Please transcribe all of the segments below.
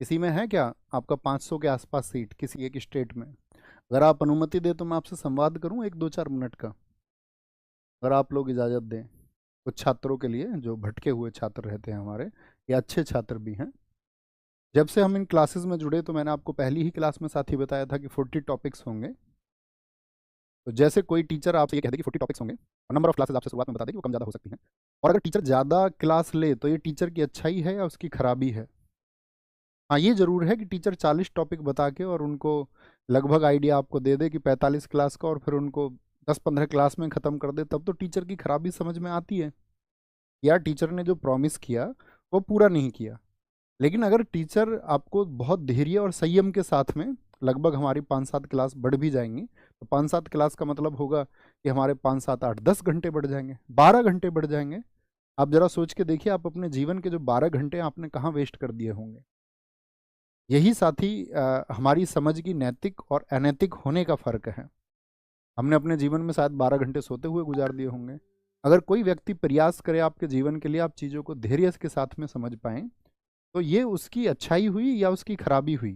किसी में है क्या आपका 500 के आसपास सीट किसी एक स्टेट में? अगर आप अनुमति दें तो मैं आपसे संवाद करूं एक 2-4 मिनट का, अगर आप लोग इजाज़त दें कुछ छात्रों के लिए जो भटके हुए छात्र रहते हैं हमारे, या अच्छे छात्र भी हैं। जब से हम इन क्लासेस में जुड़े तो मैंने आपको पहली ही क्लास में साथ ही बताया था कि 40 टॉपिक्स होंगे। तो जैसे कोई टीचर आपसे ये कह दे कि 40 टॉपिक्स होंगे और नंबर ऑफ क्लासेस आपसे शुरुआत में बता दे कि वो कम ज़्यादा हो सकती हैं, और अगर टीचर ज़्यादा क्लास ले तो ये टीचर की अच्छाई है या उसकी खराबी है? हाँ, ये ज़रूर है कि टीचर 40 टॉपिक बता के और उनको लगभग आइडिया आपको दे दे कि 45 क्लास का, और फिर उनको 10-15 क्लास में ख़त्म कर दे, तब तो टीचर की खराबी समझ में आती है। या टीचर ने जो प्रॉमिस किया वो पूरा नहीं किया। लेकिन अगर टीचर आपको बहुत धैर्य और संयम के साथ में, लगभग हमारी 5-7 क्लास बढ़ भी जाएंगी, तो 5-7 क्लास का मतलब होगा कि हमारे 5-7-8-10 घंटे बढ़ जाएंगे, 12 घंटे बढ़ जाएंगे। आप जरा सोच के देखिए, आप अपने जीवन के जो 12 घंटे आपने कहाँ वेस्ट कर दिए होंगे। यही साथी हमारी समझ की नैतिक और अनैतिक होने का फ़र्क है। हमने अपने जीवन में शायद 12 घंटे सोते हुए गुजार दिए होंगे। अगर कोई व्यक्ति प्रयास करे आपके जीवन के लिए, आप चीज़ों को धैर्य के साथ में समझ पाएँ, तो ये उसकी अच्छाई हुई या उसकी खराबी हुई?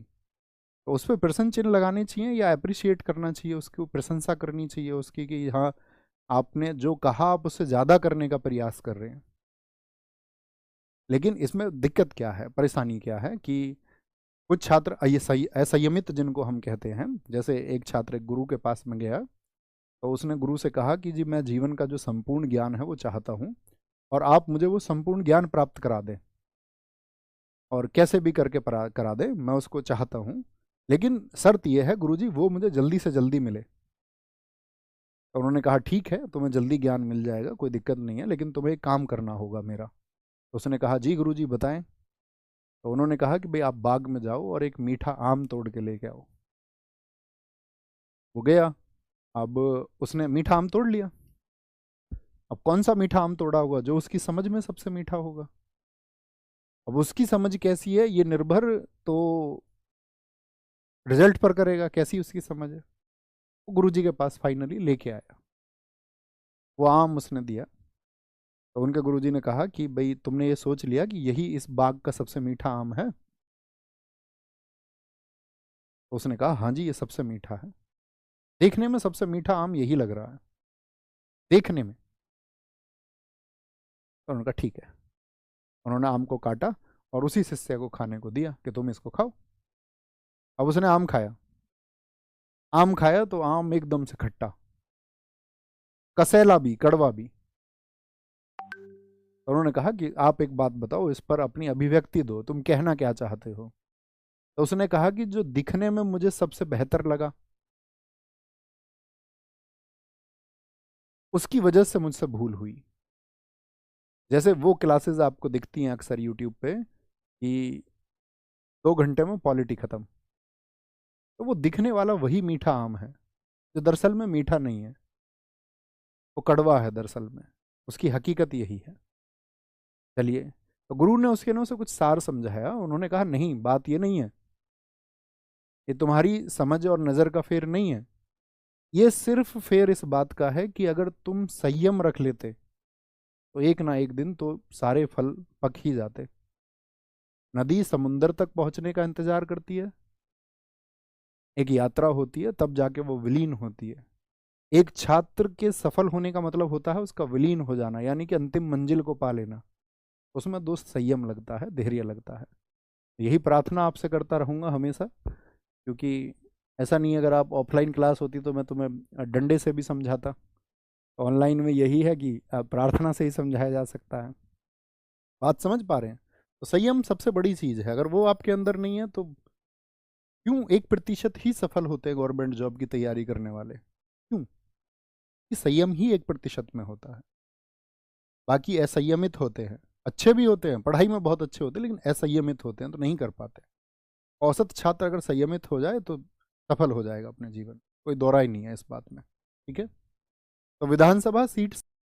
तो उस पे प्रश्न चिन्ह लगाने चाहिए या एप्रिशिएट करना चाहिए, उसकी प्रशंसा करनी चाहिए उसकी कि हाँ, आपने जो कहा आप उससे ज़्यादा करने का प्रयास कर रहे हैं। लेकिन इसमें दिक्कत क्या है, परेशानी क्या है कि कुछ छात्र असंयमित जिनको हम कहते हैं, जैसे एक छात्र एक गुरु के पास में गया, तो उसने गुरु से कहा कि जी मैं जीवन का जो संपूर्ण ज्ञान है वो चाहता हूँ, और आप मुझे वो संपूर्ण ज्ञान प्राप्त करा दें, और कैसे भी करके करा दें, मैं उसको चाहता हूँ। लेकिन शर्त यह है गुरुजी, वो मुझे जल्दी से जल्दी मिले। तो उन्होंने कहा ठीक है, तुम्हें जल्दी ज्ञान मिल जाएगा, कोई दिक्कत नहीं है, लेकिन तुम्हें एक काम करना होगा मेरा। तो उसने कहा जी गुरुजी बताएं। तो उन्होंने कहा कि भाई आप बाग में जाओ और एक मीठा आम तोड़ के लेके आओ। वो गया, अब उसने मीठा आम तोड़ लिया। अब कौन सा मीठा आम तोड़ा होगा? जो उसकी समझ में सबसे मीठा होगा। अब उसकी समझ कैसी है ये निर्भर तो रिजल्ट पर करेगा, कैसी उसकी समझ है। वो गुरुजी के पास फाइनली लेके आया, वो आम उसने दिया। तो उनके गुरुजी ने कहा कि भाई तुमने ये सोच लिया कि यही इस बाग का सबसे मीठा आम है? तो उसने कहा हाँ जी, ये सबसे मीठा है, देखने में सबसे मीठा आम यही लग रहा है, देखने में। तो उन्होंने कहा ठीक है। उन्होंने आम को काटा और उसी शिष्य को खाने को दिया कि तुम इसको खाओ। अब उसने आम खाया, आम खाया तो आम एकदम से खट्टा, कसैला भी, कड़वा भी। तो उन्होंने कहा कि आप एक बात बताओ, इस पर अपनी अभिव्यक्ति दो, तुम कहना क्या चाहते हो? तो उसने कहा कि जो दिखने में मुझे सबसे बेहतर लगा, उसकी वजह से मुझसे भूल हुई। जैसे वो क्लासेस आपको दिखती हैं अक्सर यूट्यूब पे कि 2 घंटे में पॉलिटी खत्म, तो वो दिखने वाला वही मीठा आम है जो दरअसल में मीठा नहीं है, वो कड़वा है दरअसल में। उसकी हकीकत यही है। चलिए, तो गुरु ने उसके ना उसे कुछ सार समझाया। उन्होंने कहा नहीं, बात ये नहीं है, ये तुम्हारी समझ और नज़र का फेर नहीं है, ये सिर्फ फेर इस बात का है कि अगर तुम संयम रख लेते तो एक ना एक दिन तो सारे फल पक ही जाते। नदी समुंदर तक पहुंचने का इंतजार करती है, एक यात्रा होती है, तब जाके वो विलीन होती है। एक छात्र के सफल होने का मतलब होता है उसका विलीन हो जाना, यानी कि अंतिम मंजिल को पा लेना। उसमें दोस्त संयम लगता है, धैर्य लगता है। यही प्रार्थना आपसे करता रहूँगा हमेशा, क्योंकि ऐसा नहीं है, अगर आप ऑफलाइन क्लास होती तो मैं तुम्हें डंडे से भी समझाता। ऑनलाइन में यही है कि प्रार्थना से ही समझाया जा सकता है। बात समझ पा रहे हैं? तो संयम सबसे बड़ी चीज़ है, अगर वो आपके अंदर नहीं है तो क्यों 1% ही सफल होते हैं गवर्नमेंट जॉब की तैयारी करने वाले? क्यों? कि संयम ही 1% में होता है, बाकी असंयमित होते हैं। अच्छे भी होते हैं, पढ़ाई में बहुत अच्छे होते हैं, लेकिन असंयमित होते हैं तो नहीं कर पाते। औसत छात्र अगर संयमित हो जाए तो सफल हो जाएगा अपने जीवन, कोई दौरा ही नहीं है इस बात में। ठीक है। तो विधानसभा सीट